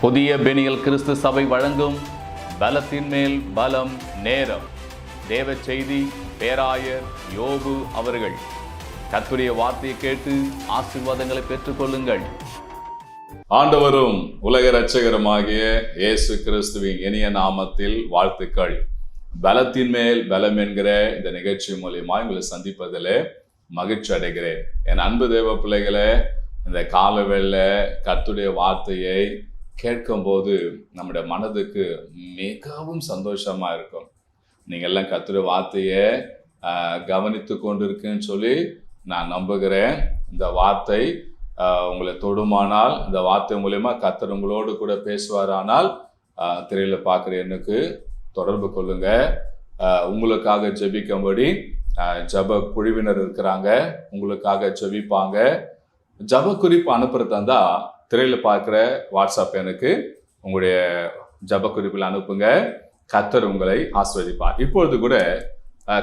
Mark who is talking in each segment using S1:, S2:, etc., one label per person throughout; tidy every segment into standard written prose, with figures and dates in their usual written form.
S1: புதிய பெனியல் கிறிஸ்து சபை வழங்கும் பலத்தின் மேல் பலம் நேரம். தேவ செய்தி பேராயர் யோபு அவர்கள். கர்த்தருடைய வார்த்தையை கேட்டு ஆசீர்வாதங்களை பெற்றுக்கொள்ளுங்கள்.
S2: ஆண்டவரும் உலக இரட்சகருமாகிய இயேசு கிறிஸ்துவின் இனிய நாமத்தில் வாழ்த்துக்கள். பலத்தின் மேல் பலம் என்கிற இந்த நிகழ்ச்சி மூலியமா உங்களை சந்திப்பதில் மகிழ்ச்சி அடைகிறேன். என் அன்பு தேவ பிள்ளைகளே, இந்த காலவேள கர்த்தருடைய வார்த்தையை கேட்கும் போது நம்முடைய மனதுக்கு மிகவும் சந்தோஷமா இருக்கும். நீங்க எல்லாம் கர்த்தருடைய வார்த்தையை கவனித்து கொண்டிருக்குன்னு சொல்லி நான் நம்புகிறேன். இந்த வார்த்தை உங்களை தொடுமானால், இந்த வார்த்தை மூலயமா கர்த்தர் உங்களோடு கூட பேசுவாரானால் திரையில பார்க்குற எனக்கு தொடர்பு கொள்ளுங்க. உங்களுக்காக ஜெபிக்கும்படி ஜப குழுவினர் இருக்கிறாங்க, உங்களுக்காக ஜெபிப்பாங்க. ஜப குறிப்பு அனுப்புறதா இருந்தா திரையில பார்க்குற வாட்ஸ்அப் எனக்கு உங்களுடைய ஜப குறிப்பில் அனுப்புங்க. கர்த்தர் உங்களை ஆசீர்வதிப்பார். இப்பொழுது கூட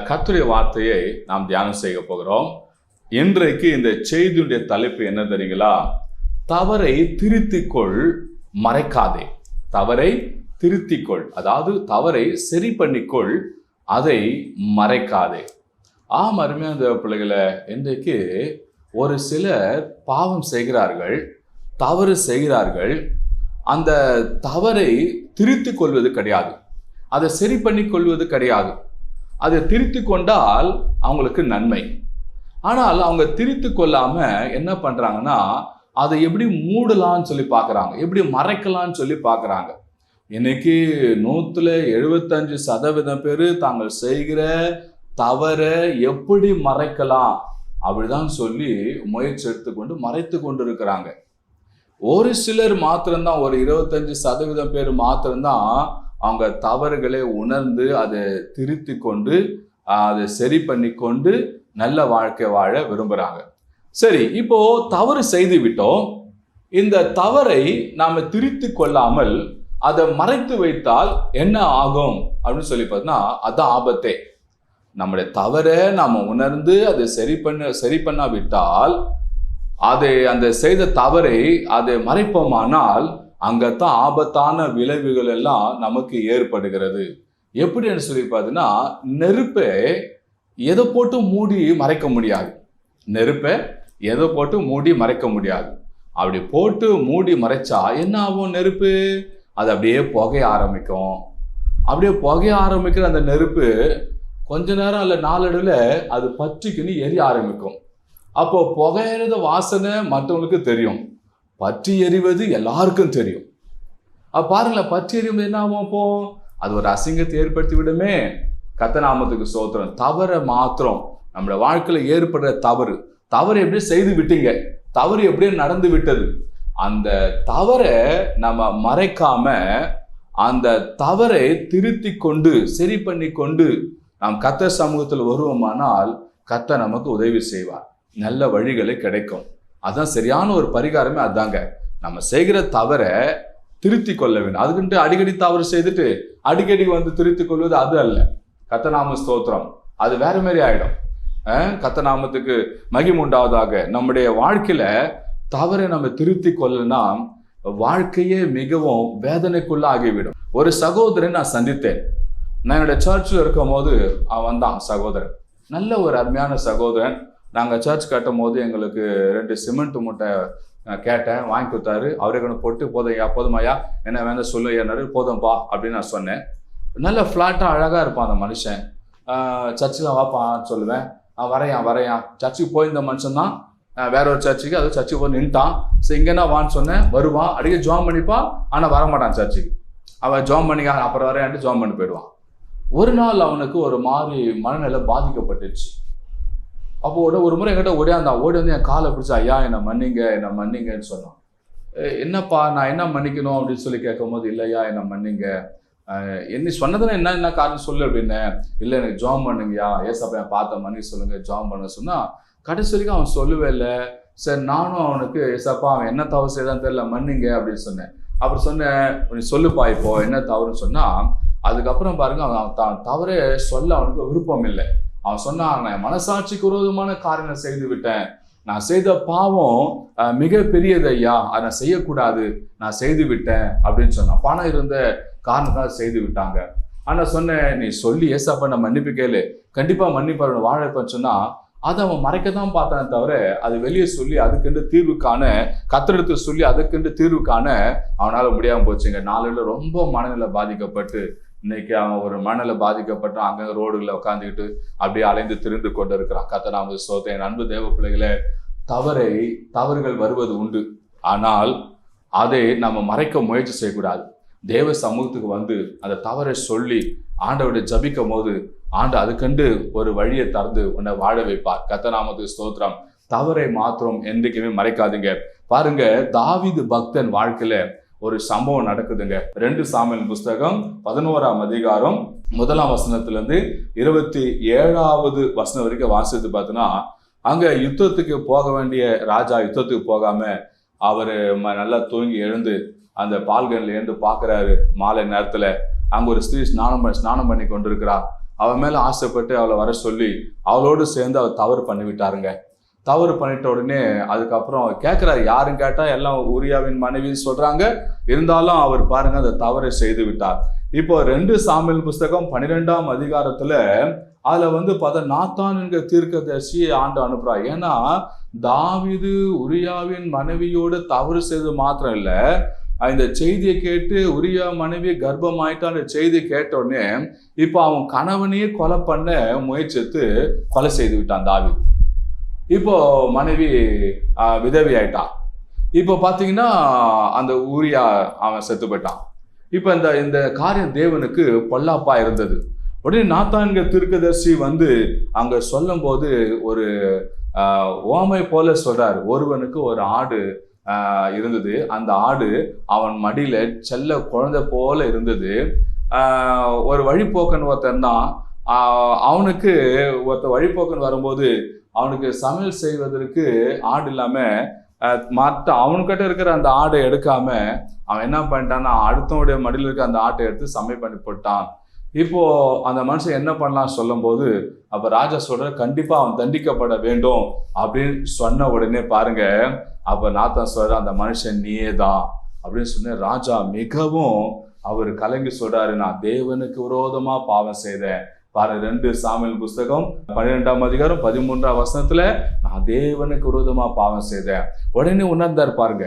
S2: கர்த்தருடைய வார்த்தையை நாம் தியானம் செய்ய போகிறோம். இன்றைக்கு இந்த செய்தியுடைய தலைப்பு என்ன தெரியுங்களா? தவறை திருத்திக்கொள், மறைக்காதே. தவறை திருத்திக்கொள், அதாவது தவறை சரி பண்ணிக்கொள், அதை மறைக்காதே. அருமையான பிள்ளைகளை, இன்றைக்கு ஒரு சிலர் பாவம் செய்கிறார்கள், தவறு செய்கிறார்கள். அந்த தவறை திருத்திக் கொள்வது கிடையாது, அதை சரி பண்ணி கொள்வது கிடையாது. அதை திருத்தி கொண்டால் அவங்களுக்கு நன்மை. ஆனால் அவங்க திருத்தி கொள்ளாம என்ன பண்றாங்கன்னா, அதை எப்படி மூடலான்னு சொல்லி பார்க்குறாங்க, எப்படி மறைக்கலான்னு சொல்லி பார்க்குறாங்க. இன்னைக்கு 175% பேர் தாங்கள் செய்கிற தவறை எப்படி மறைக்கலாம் அப்படிதான் சொல்லி முயற்சி எடுத்துக்கொண்டு மறைத்து கொண்டு இருக்கிறாங்க. ஒரு சிலர் மாத்திரம்தான், ஒரு 25% பேர் மாத்திரம்தான் அவங்க தவறுகளை உணர்ந்து அதை திருத்தி கொண்டு அதை சரி பண்ணி கொண்டு நல்ல வாழ்க்கை வாழ விரும்புறாங்க. சரி, இப்போ தவறு செய்து விட்டோம். இந்த தவறை நாம திருத்தி கொள்ளாமல் அதை மறைத்து வைத்தால் என்ன ஆகும் அப்படின்னு சொல்லி பார்த்தோம்னா, அதான் ஆபத்தே. நம்முடைய தவறை நாம உணர்ந்து அதை சரி பண்ணாவிட்டால், அதை அந்த செய்த தவறை அதை மறைப்போமானால் அங்கத்தான் ஆபத்தான விளைவுகள் எல்லாம் நமக்கு ஏற்படுகிறது. எப்படின்னு சொல்லி பார்த்தீங்கன்னா, நெருப்பை எதை போட்டு மூடி மறைக்க முடியாது. நெருப்பை எதை போட்டு மூடி மறைக்க முடியாது. அப்படி போட்டு மூடி மறைச்சா என்ன ஆகும்? நெருப்பு அது அப்படியே புகைய ஆரம்பிக்கும். அப்படியே புகைய ஆரம்பிக்கிற அந்த நெருப்பு கொஞ்ச நேரம் அல்ல நாளடைவில் அது பற்றிக்குன்னு எரிய ஆரம்பிக்கும். அப்போ புகையிறது வாசனை மற்றவங்களுக்கு தெரியும், பற்றி எறிவது எல்லாருக்கும் தெரியும். பாருங்களேன், பற்றி எறிவது என்ன ஆகும்? அப்போ அது ஒரு அசிங்கத்தை ஏற்படுத்தி விடுமே. கர்த்தர் நாமத்துக்கு ஸ்தோத்திரம். தவறை மாத்திரம் நம்மளோட வாழ்க்கையில ஏற்படுற தவறு எப்படி செய்து விட்டீங்க, தவறு எப்படியே நடந்து விட்டது, அந்த தவறை நம்ம மறைக்காம அந்த தவறை திருத்தி கொண்டு சரி பண்ணி கொண்டு நாம் கர்த்தர் சமூகத்தில் வருவோமானால் கர்த்தர் நமக்கு உதவி செய்வார், நல்ல வழிகளை கிடைக்கும். அதுதான் சரியான ஒரு பரிகாரமே. அதாங்க, நம்ம செய்கிற தவறை திருத்தி கொள்ள வேண்டும். அதுக்குன்ட்டு அடிக்கடி தவறு செய்துட்டு அடிக்கடி வந்து திருத்தி கொள்வது அது அல்ல. கர்த்தர் நாம ஸ்தோத்திரம், அது வேற மாதிரி ஆயிடும். கர்த்தர் நாமத்துக்கு மகிமை உண்டாவதாக. நம்முடைய வாழ்க்கையில தவறை நம்ம திருத்தி கொள்ளனா வாழ்க்கையே மிகவும் வேதனைக்குள்ள ஆகிவிடும். ஒரு சகோதரன் நான் சந்தித்தேன். நான் என்னோட சர்ச்சில் இருக்கும் போது அவன் தான் சகோதரன், நல்ல ஒரு அருமையான சகோதரன். நாங்கள் சர்ச் கட்டும் போது எங்களுக்கு 2 சிமெண்ட் மூட்டை கேட்டேன், வாங்கி கொடுத்தாரு. அவரே கொண்டு போட்டு போதுமாயா என்ன வேணும் சொல்லு என்னாரு. போதும்பா அப்படின்னு நான் சொன்னேன். நல்ல ஃப்ளாட்டாக அழகாக இருப்பான் அந்த மனுஷன். சர்ச்சில் வாப்பான்னு சொல்லுவேன். வரையான் சர்ச்சுக்கு போயிருந்த மனுஷன் தான். வேற ஒரு சர்ச்சுக்கு, அது சர்ச்சுக்கு போய் நின்ட்டான். ஸோ இங்கன்னா வான்னு சொன்னேன், வருவான், அடிக்க ஜாம் பண்ணிப்பான், ஆனால் வரமாட்டான் சர்ச்சுக்கு. அவன் ஜாம் பண்ணிக்க அப்புறம் வரையான்ட்டு ஜாம் பண்ணி போயிடுவான். ஒரு நாள் அவனுக்கு ஒரு மாதிரி மனநிலை பாதிக்கப்பட்டுச்சு. அப்போ ஒரு முறை என்கிட்ட ஓடி வந்து என் காலை பிடிச்சா, ஐயா என்னை மன்னிங்கன்னு சொன்னான். என்னப்பா நான் என்ன மன்னிக்கணும் அப்படின்னு சொல்லி கேட்கும் போது, இல்லையா என்னை மன்னிங்க, என்ன சொன்னதுன்னா என்ன காரணம் சொல்லு அப்படின்னு. இல்லை எனக்கு ஜாம் பண்ணுங்கய்யா, ஏசப்பா பார்த்த மன்னிக்க சொல்லுங்க, ஜாம் பண்ண சொன்னா. கடைசி வரைக்கும் அவன் சொல்லவே இல்லை. சரி, நானும் அவனுக்கு ஏசப்பா அவன் என்ன தவறு செய்தான்னு தெரியல, மன்னிங்க அப்படின்னு சொன்னேன். அப்புறம் சொன்னேன், நீ சொல்லுப்பா இப்போ என்ன தவறுன்னு சொன்னா. அதுக்கப்புறம் பாருங்க, அவன் தான் தவறே சொல்ல அவனுக்கு விருப்பம் இல்லை. அவன் சொன்னான், நான் மனசாட்சிக்கு விரோதமான காரியங்களை செய்து விட்டேன், நான் செய்த பாவம் மிக பெரியது ஐயா, அதை நான் செய்யக்கூடாது, நான் செய்து விட்டேன் அப்படின்னு சொன்னான். பணம் இருந்த காரணத்தால் செய்து விட்டாங்க. ஆனா சொன்னேன், நீ சொல்லி ஏசப்பா நான் மன்னிப்பு கேளு, கண்டிப்பா மன்னிப்பாரு வாழைப்பன்னு சொன்னா அதை அவன் மறைக்கத்தான் பார்த்தானே தவிர அது வெளியே சொல்லி அதுக்கென்று தீர்வு காண கத்தெடுத்து சொல்லி அதுக்கென்று தீர்வு காண அவனால முடியாம போச்சுங்க. நாளில் ரொம்ப மனநிலை பாதிக்கப்பட்டு இன்னைக்கு அவன் ஒரு மனநிலை பாதிக்கப்பட்டு அங்க ரோடுகளில் உட்காந்துக்கிட்டு அப்படியே அலைந்து திரிந்து கொண்டு இருக்கிறான். கர்த்தர் ஸ்தோத்திரம். என் அன்பு தேவ பிள்ளைகளே, தவறுகள் வருவது உண்டு, ஆனால் அதை நம்ம மறைக்க முயற்சி செய்யக்கூடாது. தேவ சமூகத்துக்கு வந்து அந்த தவறை சொல்லி ஆண்டவரை ஜபிக்கும் போது ஆண்டு அதுக்கண்டு ஒரு வழியை திறந்து உன்னை வாழ வைப்பார். கர்த்தர் ஸ்தோத்திரம். தவறை மாத்திரம் என்றைக்குமே மறைக்காதீங்க. பாருங்க, தாவீது பக்தன் வாழ்க்கையில ஒரு சம்பவம் நடக்குதுங்க. 2 சாமுவேல் புஸ்தகம் 11ஆம் அதிகாரம் 1ஆம் வசனத்திலிருந்து 27வது வசனம் வரைக்கும் வாசித்து பார்த்தோன்னா, அங்க யுத்தத்துக்கு போக வேண்டிய ராஜா யுத்தத்துக்கு போகாம அவரு நல்லா தூங்கி எழுந்து அந்த பால்கன்ல இருந்து பாக்குறாரு. மாலை நேரத்துல அங்க ஒரு ஸ்திரீ ஸ்நானம் பண்ணி கொண்டிருக்கிறா. அவன் மேல ஆசைப்பட்டு அவளை வர சொல்லி அவளோடு சேர்ந்து அவர் தவறு பண்ணி விட்டாருங்க. தவறு பண்ணிட்ட உடனே அதுக்கப்புறம் கேட்கிறாரு, யாரும் கேட்டா எல்லாம் உரியாவின் மனைவின்னு சொல்றாங்க, இருந்தாலும் அவர் பாருங்க அந்த தவறை செய்து விட்டார். இப்போ 2 சாமுவேல் புஸ்தகம் 12ஆம் அதிகாரத்துல அதுல பார்த்தா நாத்தான் என்கிற தீர்க்கதரிசியை ஆண்டு அனுப்புறா. ஏன்னா தாவீது உரியாவின் மனைவியோடு தவறு செய்து மாத்திரம் இல்ல, இந்த செய்தியை கேட்டு உரியா மனைவி கர்ப்பம் ஆயிட்டான்ற செய்தியை கேட்ட உடனே இப்போ அவன் கணவனையே கொலை பண்ண முயற்சித்து கொலை செய்து விட்டான் தாவீது. இப்போ மனைவி விதவி ஆயிட்டான். இப்போ பாத்தீங்கன்னா அந்த ஊரியா அவன் செத்து போயிட்டான். இப்போ இந்த காரியம் தேவனுக்கு பொல்லாப்பா இருந்தது. உடனே நாத்தான்கிற தீர்க்கதரிசி அங்க சொல்லும் போது ஒரு ஓமை போல சொல்றாரு. ஒருவனுக்கு ஒரு ஆடு இருந்தது. அந்த ஆடு அவன் மடியில செல்ல குழந்தை போல இருந்தது. ஒரு வழிபோக்கன் ஒருத்தன் தான். அவனுக்கு வழிபோக்கன் வரும்போது அவனுக்கு சமையல் செய்வதற்கு ஆடு இல்லாம மற்ற அவனுக்கிட்ட இருக்கிற அந்த ஆடை எடுக்காம அவன் என்ன பண்ணிட்டான்னா அடுத்தவனுடைய மடியில் இருக்க அந்த ஆட்டை எடுத்து சமையல் பண்ணி போட்டான். இப்போ அந்த மனுஷன் என்ன பண்ணலாம் சொல்லும் போது அப்ப ராஜா சொல்ற, கண்டிப்பா அவன் தண்டிக்கப்பட வேண்டும் அப்படின்னு சொன்ன உடனே பாருங்க, அப்ப நாத்தான் சொல்ற, அந்த மனுஷன் நீயே தான் அப்படின்னு சொன்ன. ராஜா மிகவும் அவர் கலங்கி சொல்றாரு, நான் தேவனுக்கு விரோதமா பாவம் செய்தேன். பாருங்க 2 சாமுவேல் புஸ்தகம் 12ஆம் அதிகாரம் 13ஆம் வசனத்துல நான் தேவனுக்கு விரோதமா பாவம் செய்தேன். உடனே உணர்ந்தார் பாருங்க,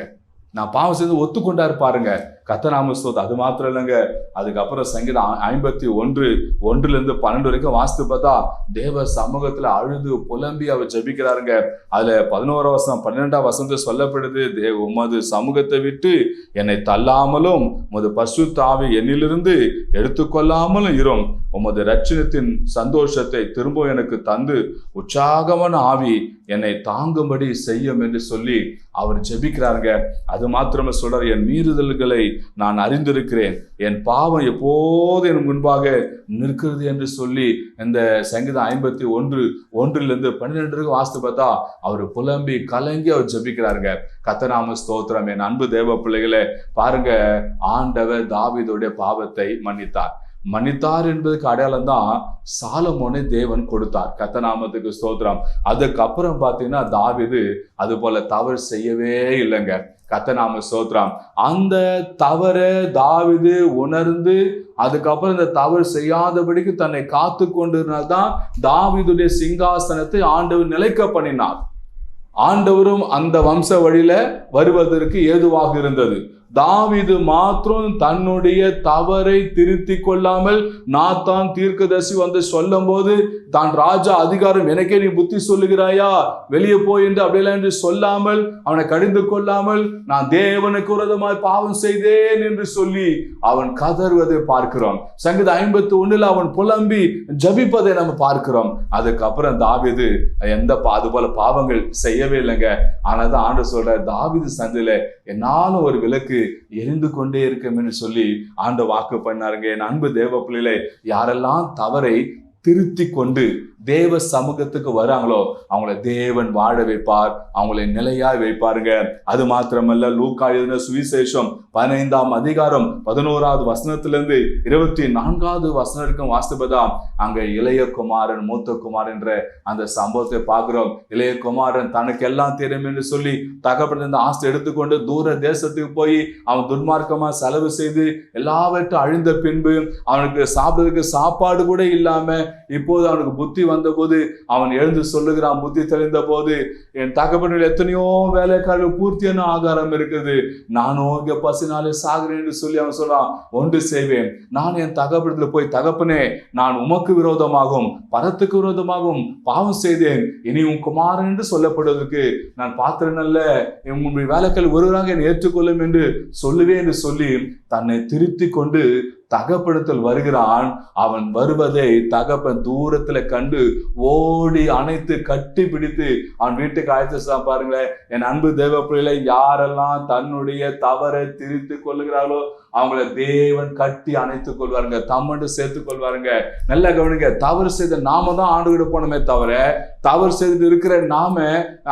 S2: நான் பாவம் செய்து ஒத்துக்கொண்டாரு பாருங்க. கர்த்தர் ஸ்தோத்திரம். அது மாத்திரம் இல்லைங்க, அதுக்கப்புறம் சங்கீதம் 51:1-12 வரைக்கும் வாசித்து பார்த்தா தேவ சமூகத்துல அழுது புலம்பி அவர் ஜெபிக்கிறாருங்க. அதுல 11ஆம் வசனம் 12ஆம் வசனத்தை சொல்லப்படுது, உமது சமூகத்தை விட்டு என்னை தள்ளாமலும் உமது பரிசுத்த ஆவி என்னிலிருந்து எடுத்துக்கொள்ளாமலும் இரும், உமது இரட்சணத்தின் சந்தோஷத்தை திரும்ப எனக்கு தந்து உற்சாகமான ஆவி என்னை தாங்கும்படி செய்யும் என்று சொல்லி அவர் ஜெபிக்கிறாருங்க. அது மாத்திரமே சொல்றாரு, என் மீறுதல்களை நான் அறிந்திருக்கிறேன், என் பாவம் எப்போது என் முன்பாக நிற்கிறது என்று சொல்லி இந்த சங்கீதம் 51:1-12 வாசித்து பார்த்தா அவர் புலம்பி கலங்கி அவர் ஜெபிக்கிறாருங்க. கர்த்தர் ஸ்தோத்திரம். என் அன்பு தேவ பிள்ளைகளே, பாருங்க, ஆண்டவர் தாவீதுடைய பாவத்தை மன்னித்தார் என்பதுக்கு அடையாளம் தான் சாலமோனை தேவன் கொடுத்தார். கர்த்தர் ஸ்தோத்திரம். அதுக்கப்புறம் பாத்தீங்கன்னா தாவீது அது போல தவறு செய்யவே இல்லைங்க. கர்த்தர் ஸ்தோத்திரம். அந்த தவறை தாவீது உணர்ந்து அதுக்கப்புறம் இந்த தவறு செய்யாதபடிக்கு தன்னை காத்து கொண்டிருந்தால்தான் தாவீதுடைய சிங்காசனத்தை ஆண்டவர் நிலைக்க பண்ணினார். ஆண்டவரும் அந்த வம்ச வழியில வருவதற்கு ஏதுவாக இருந்தது. தாவீது மாத்திரம் தன்னுடைய தவறை திருத்தி கொள்ளாமல் நாத்தான் தீர்க்கதரிசி சொல்லும் போது தான் ராஜா அதிகாரம் எனக்கே நீ புத்தி சொல்லுகிறாயா, வெளியே போய் என்று அப்படியெல்லாம் என்று சொல்லாமல் அவனை கடிந்து கொள்ளாமல் நான் தேவனுக்கு விரோதமாய் பாவம் செய்தேன் என்று சொல்லி அவன் கதறுவதை பார்க்கிறோம். சங்கீதம் 51 அவன் புலம்பி ஜபிப்பதை நம்ம பார்க்கிறோம். அதுக்கப்புறம் தாவீது அது போல பாவங்கள் செய்யவே இல்லைங்க. ஆனாதான் ஆண்டவர் சொல்ற, தாவீது சந்தில என்னாலும் ஒரு விளக்கு எரிந்து கொண்டே இருக்கும் என்று சொல்லி ஆண்டு வாக்கு பண்ணாருங்க. என் அன்பு தேவ பிள்ளைகளே, யாரெல்லாம் தவறை திருத்தி கொண்டு தேவ சமூகத்துக்கு வராங்களோ அவங்கள தேவன் வாழ வைப்பார், அவங்களை நிலையாய் வைப்பாருங்க. அது மாத்திரமல்ல, லூக்கா எழுதின சுவிசேஷம் 15ஆம் அதிகாரம் 11வது வசனத்திலிருந்து 24வது வசனம் இருக்கும் வாசிப்பதா அங்க இளைய குமாரன் மூத்த குமாரன் என்ற அந்த சம்பவத்தை பார்க்கிறோம். இளைய குமாரன் தனக்கு எல்லாம் தெரியும் என்று சொல்லி தகப்பன் இந்த ஆஸ்தி எடுத்துக்கொண்டு தூர தேசத்துக்கு போய் அவன் துன்மார்க்கமா செலவு செய்து எல்லாவற்றும் அழிந்த பின்பு அவனுக்கு சாப்பிடுறதுக்கு சாப்பாடு கூட இல்லாம இப்போது அவனுக்கு புத்தி வந்த போது அவன் எழுந்து சொல்லுகிறான், புத்தி தெளிந்த போது என் தகப்பனில் எத்தனையோ வேலைக்காரர்கள் பூர்த்தியான ஆகாரம் இருக்குது, நானும் இங்க பசினாலே சாகிறேன் என்று சொல்லி அவன் சொல்றான். ஒன்று செய்வேன், நான் என் தகப்பனத்துல போய் தகப்பனே நான் உமக்கு விரோதமாகவும் பரத்துக்கு விரோதமாகவும் பாவம் செய்தேன், இனி உன் குமாரன் என்று சொல்லப்படுவதற்கு நான் பாத்திரன் அல்ல, உங்களுடைய வேலைக்காரர்கள் ஒருவராக என்னை ஏற்றுக்கொள்ளும் என்று சொல்லுவேன் என்று சொல்லி தன்னை திருத்தி கொண்டு தகப்பனத்தில் வருகிறான். அவன் வருவதை தகப்பன் தூரத்துல கண்டு ஓடி அணைத்து கட்டி பிடித்து அவன் வீட்டுக்கு அழைத்து பாருங்களேன். என் அன்பு தேவ பிள்ளைகளை, யாரெல்லாம் தன்னுடைய தவறை திருத்தி கொள்ளுகிறார்களோ அவங்கள தேவன் கட்டி அணைத்துக் கொள்வாருங்க, தம்மண்டு சேர்த்துக் கொள்வாருங்க. நல்ல கவனிங்க, தவறு செய்த நாம தான் ஆண்டுகிட போனோமே தவிர தவறு செய்து இருக்கிற நாம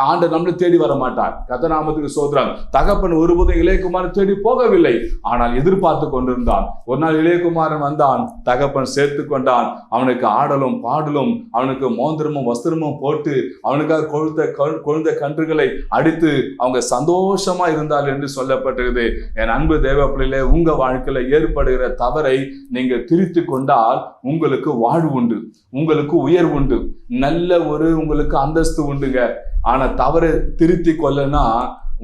S2: ஆண்டு நம்மளை தேடி வர மாட்டார். கர்த்தநாமத்துக்கு சோத்திரம். தகப்பன் ஒருபோதும் இளையகுமாரன் தேடி போகவில்லை, ஆனால் எதிர்பார்த்து கொண்டிருந்தான். ஒரு நாள் இளையகுமாரன் வந்தான், தகப்பன் சேர்த்து கொண்டான். அவனுக்கு ஆடலும் பாடலும் அவனுக்கு மோந்திரமும் வஸ்திரமும் போட்டு அவனுக்காக கொழுந்த கன்றுகளை அடித்து அவங்க சந்தோஷமா இருந்தார் என்று சொல்லப்பட்டிருக்கிறது. என் அன்பு தேவ பிள்ளைகளே, உங்க வாழ்க்கையில ஏற்படுகிற தவறை நீங்க திருத்தி கொண்டால் உங்களுக்கு வாழ்வு உண்டு, உங்களுக்கு உயர்வு உண்டு, நல்ல ஒரு உங்களுக்கு அந்தஸ்து உண்டுங்க. ஆனா தவறை திருத்தி கொள்ளனா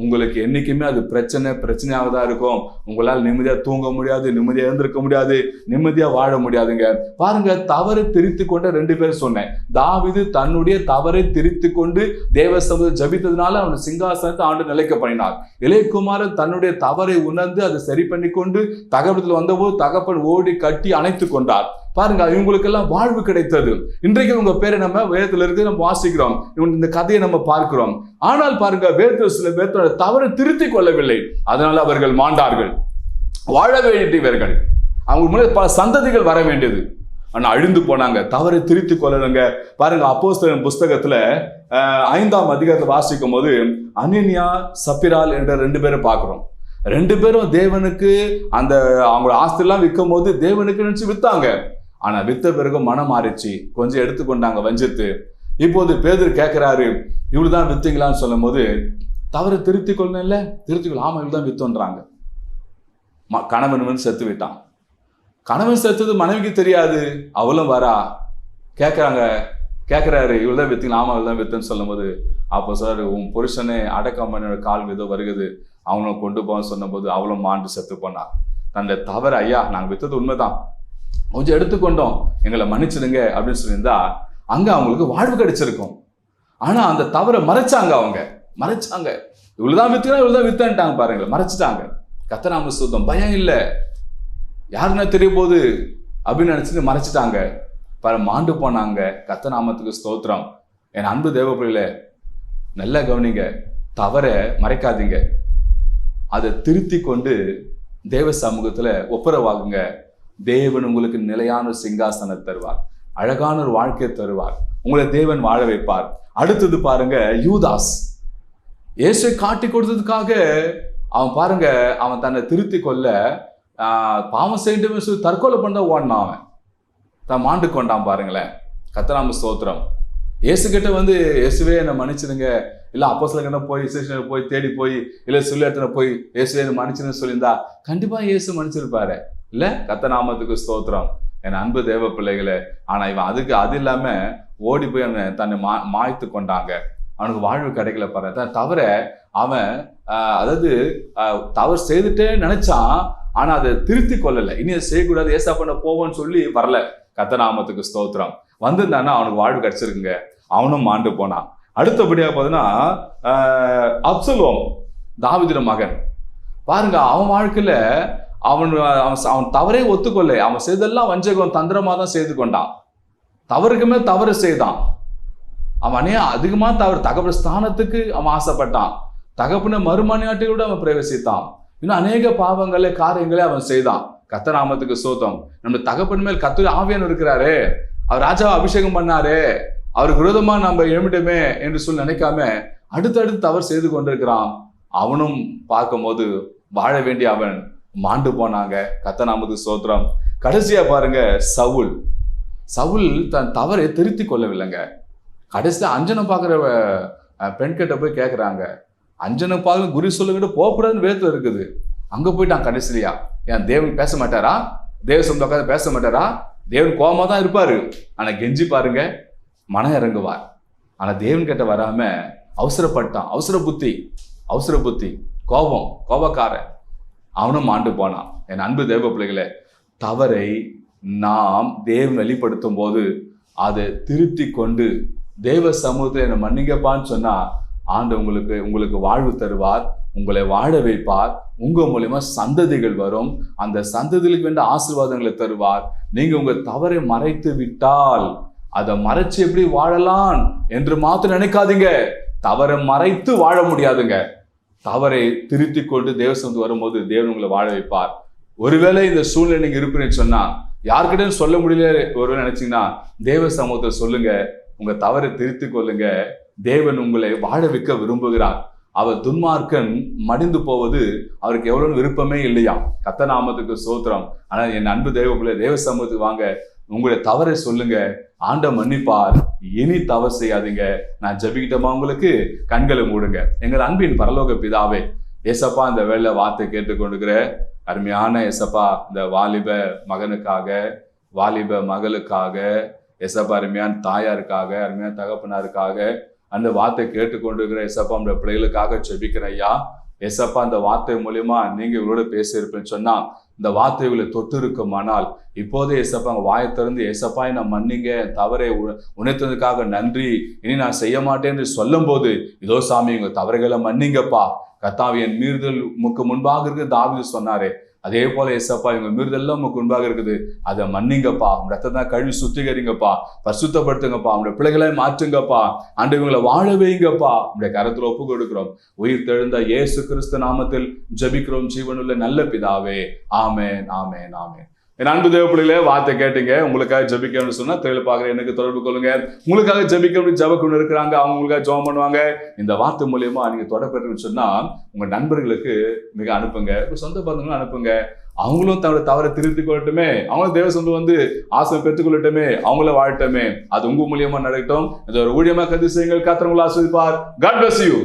S2: உங்களுக்கு என்னைக்குமே அது பிரச்சனையாக தான் இருக்கும். உங்களால் நிம்மதியா தூங்க முடியாது, நிம்மதியா எழுந்திருக்க முடியாது, நிம்மதியா வாழ முடியாதுங்க. பாருங்க, தவறு திருத்தி கொண்ட 2 பேர் சொன்னேன். தாவீது தன்னுடைய தவறை திருத்தி கொண்டு தேவ சமூகத்தை ஜபித்ததுனால அவன் சிங்காசனத்தை ஆண்டு நிலைக்க பண்ணினார். இளையகுமாரன் தன்னுடைய தவறை உணர்ந்து அதை சரி பண்ணி கொண்டு தகப்பத்தில் வந்தபோது தகப்பன் ஓடி கட்டி அணைத்து கொண்டார். பாருங்க, இவங்களுக்கெல்லாம் வாழ்வு கிடைத்தது. இன்றைக்கு உங்க பேரை நம்ம வேதத்துல இருக்கு நம்ம வாசிக்கிறோம், இந்த கதையை நம்ம பார்க்கிறோம். ஆனால் பாருங்க, வேதத்தில் சில பேர்த்தோட தவறு திருத்தி கொள்ளவில்லை, அதனால அவர்கள் மாண்டார்கள், வாழ வேண்டியவர்கள், அவங்க முன்னாடி பல சந்ததிகள் வர வேண்டியது, ஆனா அழிந்து போனாங்க. தவறை திருத்தி கொள்ளணுங்க. பாருங்க, அப்போஸ்தலர் புஸ்தகத்துல 5ஆம் அதிகாரத்தை வாசிக்கும் போது அனனியா சப்பிரால் என்ற 2 பேரை பார்க்கிறோம். 2 பேரும் தேவனுக்கு அந்த அவங்க ஆஸ்தியெல்லாம் விற்கும் போது தேவனுக்கு நினைச்சு வித்தாங்க. ஆனா வித்த பிறகு மனம் மாறிச்சு, கொஞ்சம் எடுத்துக்கொண்டாங்க வஞ்சித்து. இப்போது பேதுரு கேட்கிறாரு, இவ்வளவுதான் வித்தீங்களான்னு சொல்லும் போது தவறு திருத்தி கொள்ளணும் இல்ல, திருத்திக்கொள்ள. ஆமா, இவ்வளவுதான் வித்தோன்றாங்க. கணவன் வந்து செத்து விட்டான். கணவன் செத்தது மனைவிக்கு தெரியாது, அவளும் வரா கேட்கிறாரு, இவ்வளவுதான் வித்தீங்களா? ஆமா, இவ்வளவுதான் வித்துன்னு சொல்லும் போது அப்போ சார் உன் புருஷனே அடக்கம் பண்ண கால் ஏதோ வருகுது, அவனும் கொண்டு போன்னு சொன்ன போது அவளும் மாண்டு செத்து போனான். தன்னுடைய தவறு, ஐயா நாங்க வித்தது உண்மைதான், கொஞ்சம் எடுத்துக்கொண்டோம், எங்களை மன்னிச்சிடுங்க அப்படின்னு சொல்லியிருந்தா அங்க அவங்களுக்கு வாழ்வு கிடைச்சிருக்கும். ஆனா அந்த தவறை மறைச்சாங்க, அவங்க மறைச்சாங்க. இவ்வளவுதான் வித்துனா இவ்வளவுதான் வித்தான்ட்டாங்க பாருங்க, மறைச்சிட்டாங்க. கர்த்தநாம ஸ்தோத்திரம். பயம் இல்லை, யாருன்னா தெரிய போகுது அப்படின்னு நினைச்சிட்டு மறைச்சிட்டாங்க. மாண்டு போனாங்க. கர்த்தநாமத்துக்கு ஸ்தோத்திரம். என் அன்பு தேவ பிள்ளைகளே, நல்லா கவனிங்க, தவறை மறைக்காதீங்க, அதை திருத்தி கொண்டு தேவ சமூகத்துல ஒப்புரவாகுங்க. தேவன் உங்களுக்கு நிலையான சிங்காசனம் தருவார், அழகான ஒரு வாழ்க்கையை தருவார், உங்களை தேவன் வாழ வைப்பார். அடுத்தது பாருங்க, யூதாஸ் இயேசுவை காட்டி கொடுத்ததுக்காக அவன் பாருங்க, அவன் தன்னை திருத்தி கொள்ள பாவம் செய்யணும் சொல்லி தற்கொலை பண்ண ஓடினான். அவன் தான் மாண்டு கொண்டான் பாருங்களேன். கர்த்தநாம ஸ்தோத்திரம். இயேசு கிட்ட வந்து இயேசுவே என்னை மன்னிச்சிடுங்க, இல்லை அப்போஸ்தலர்கிட்ட போய் ஸ்டேஷனில் போய் தேடி போய் இல்லை சொல்லி இடத்துல போய் இயேசுவே என்னை மன்னிச்சிடுன்னு சொல்லியிருந்தா கண்டிப்பா இயேசு மன்னிச்சிருப்பாரு இல்ல. கர்த்தநாமத்துக்கு ஸ்தோத்திரம். என் அன்பு தேவ பிள்ளைகளே, ஆனா இவன் அது இல்லாம ஓடி போய் அவன் தன்னை மாய்த்து கொண்டாங்க. அவனுக்கு வாழ்வு கிடைக்கல பாரு. தவிர அவன் அதாவது தவறு செய்துட்டே நினைச்சான், ஆனா அதை திருத்தி கொள்ளல. இனி அதை செய்யக்கூடாது, ஏசா பண்ண போவோன்னு சொல்லி வரல. கர்த்தநாமத்துக்கு ஸ்தோத்திரம். வந்திருந்தான்னா அவனுக்கு வாழ்வு கிடைச்சிருக்குங்க, அவனும் மாண்டு போனான். அடுத்தபடியா பார்த்தீங்கன்னா அப்சலோம், தாவீது மகன். பாருங்க, அவன் வாழ்க்கையில அவன் தவறே ஒத்துக்கொள்ள, அவன் செய்தெல்லாம் வஞ்சகம் தந்திரமா தான் செய்து கொண்டான், தவறுக்குமே தவறு செய்தான். அவனே அதிகமா தவறு, தகப்பன ஸ்தானத்துக்கு அவன் ஆசைப்பட்டான், தகப்பன மறுமனையாட்டியோட அவன் பிரவேசித்தான், இன்னும் அநேக பாவங்களே காரியங்களே அவன் செய்தான். கர்த்தநாமத்துக்கு ஸ்தோத்திரம். நம்ம தகப்பன் மேல் கர்த்தர் ஆவியானவர் இருக்கிறாரு, அவர் ராஜாவை அபிஷேகம் பண்ணாரு, அவருக்கு விரோதமா நம்ம எழுமிட்டோமே என்று சொல்லி நினைக்காம அடுத்தடுத்து தவறு செய்து கொண்டிருக்கிறான். அவனும் பார்க்கும்போது வாழ வேண்டிய அவன் மாண்டு போனாங்க. கர்த்தர் ஸ்தோத்திரம். கடைசியா பாருங்க, சவுல் தன் தவறை திருத்தி கொள்ளவில்லைங்க. கடைசியா அஞ்சனம் பார்க்குற பெண்கிட்ட போய் கேட்குறாங்க, அஞ்சனம் பார்க்க குறி சொல்லுங்கிட்டு போகக்கூடாதுன்னு வேதத்துல இருக்குது. அங்க போயிட்டான் கடைசியா. ஏன் தேவன் பேச மாட்டாரா? தேவ சொந்த உட்காந்து பேச மாட்டாரா? தேவன் கோபமா தான் இருப்பாரு, ஆனா கெஞ்சி பாருங்க மனம் இறங்குவார். ஆனா தேவன் கிட்ட வராம அவசரப்பட்டான். அவசர புத்தி கோபக்காரன். அவனும் மாண்டு போனான். என் அன்பு தேவ பிள்ளைகளே, தவறை நாம் தேவன் வெளிப்படுத்தும் போது அதை திருத்தி கொண்டு தேவ சமூகத்தில் என்னை மன்னிங்கப்பான்னு சொன்னா ஆண்டவர் உங்களுக்கு வாழ்வு தருவார், உங்களை வாழ வைப்பார். உங்க மூலியமா சந்ததிகள் வரும், அந்த சந்ததிகளுக்கு வேண்டிய ஆசீர்வாதங்களை தருவார். நீங்க உங்க தவறை மறைத்து விட்டால் அதை மறைச்சு எப்படி வாழலாம் என்று மாத்திரம் நினைக்காதீங்க. தவறை மறைத்து வாழ முடியாதுங்க. தவறை திருத்தி கொண்டு தேவ சமூகத்துக்கு வரும்போது தேவன் உங்களை வாழ வைப்பார். ஒருவேளை இந்த சூழ்நிலை நீங்க இருப்பீங்கன்னு சொன்னா, யார்கிட்டையும் சொல்ல முடியல ஒருவேளை நினைச்சீங்கன்னா, தேவ சமூகத்தை சொல்லுங்க, உங்க தவறை திருத்தி கொள்ளுங்க. தேவன் உங்களை வாழ வைக்க விரும்புகிறார். அவர் துன்மார்க்கன் மடிந்து போவது அவருக்கு எவ்வளவு விருப்பமே இல்லையா. கர்த்தர் நாமத்துக்கு ஸ்தோத்திரம். ஆனா என் அன்பு தேவ சமூகத்துக்கு வாங்க, உங்களுடைய தவறை சொல்லுங்க, ஆண்டவர் மன்னிப்பார். இனி தவறு செய்யாதீங்க. நான் ஜெபிக்கிட்டமா உங்களுக்கு கண்களை மூடுங்க. எங்கள் அன்பின் பரலோக பிதாவே, ஏசப்பா இந்த வேலை வார்த்தை கேட்டுக்கொண்டுக்கிற அருமையான ஏசப்பா, இந்த வாலிப மகனுக்காக, வாலிப மகளுக்காக, ஏசப்பா அருமையான தாயாருக்காக, அருமையான தகப்பனாருக்காக அந்த வார்த்தை கேட்டுக்கொண்டிருக்கிற ஏசப்பா அந்த பிள்ளைகளுக்காக ஜெபிக்கிறேன் ஐயா. ஏசப்பா அந்த வார்த்தை மூலியமா நீங்க இவரோட பேசியிருப்பேன்னு சொன்னா, இந்த வார்த்தைகளை தொட்டு இருக்குமானால் இப்போதே ஏசப்பா அங்க வாயை திறந்து, ஏசப்பா என்ன மன்னிங்க, தவறை உணர்த்ததுக்காக நன்றி, இனி நான் செய்ய மாட்டேன்னு சொல்லும் போது, இதோ சாமி உங்க தவறுகளை மன்னிங்கப்பா. கர்த்தாவே, என் மீறுதல் உமக்கு முன்பாக இருக்கு தாவீது சொன்னாரே, அதே போல ஏசப்பா இவங்க மீறுதெல்லாம் உமக்கு முன்பாக இருக்குது, அதை மன்னிங்கப்பா. உங்க ரத்தத்தை கழுவி சுத்திகரிங்கப்பா, பரிசுத்தப்படுத்துங்கப்பா, உங்களுடைய பிள்ளைகளை மாற்றுங்கப்பா, ஆண்டு இவங்களை வாழ வைங்கப்பா. உங்களுடைய கரத்துல ஒப்பு கொடுக்கிறோம். உயிர் தெழுந்த இயேசு கிறிஸ்து நாமத்தில் ஜெபிக்கிறோம் ஜீவனுள்ள நல்ல பிதாவே. ஆமென், ஆமென், ஆமென். என் அன்பு தேவ பிள்ளைகளே, வார்த்தை கேட்டீங்க. உங்களுக்காக ஜெபிக்கணும்னு சொன்னா திரையில பார்க்குற எனக்கு தொடர்பு கொள்ளுங்க. உங்களுக்காக ஜெபிக்கணும் ஜெபக்குன்னு இருக்கிறாங்க, அவங்க உங்களுக்காக ஜெபம் பண்ணுவாங்க. இந்த வார்த்தை மூலியமா நீங்க தொடர்பு சொன்னா உங்க நண்பர்களுக்கு மிக அனுப்புங்க, சொந்த பந்தங்களும் அனுப்புங்க. அவங்களும் தன்னோட தவறை திருத்தி கொள்ளட்டுமே, அவங்களும் தேவ சொந்தம் வந்து ஆசை பெற்றுக்கொள்ளட்டுமே, அவங்கள வாழட்டுமே. அது உங்க மூலியமா நடக்கட்டும். இந்த ஒரு ஊழியமா கருதி செய்யுங்கள். கர்த்தர் உங்களை ஆசீர்வதிப்பார். God bless you.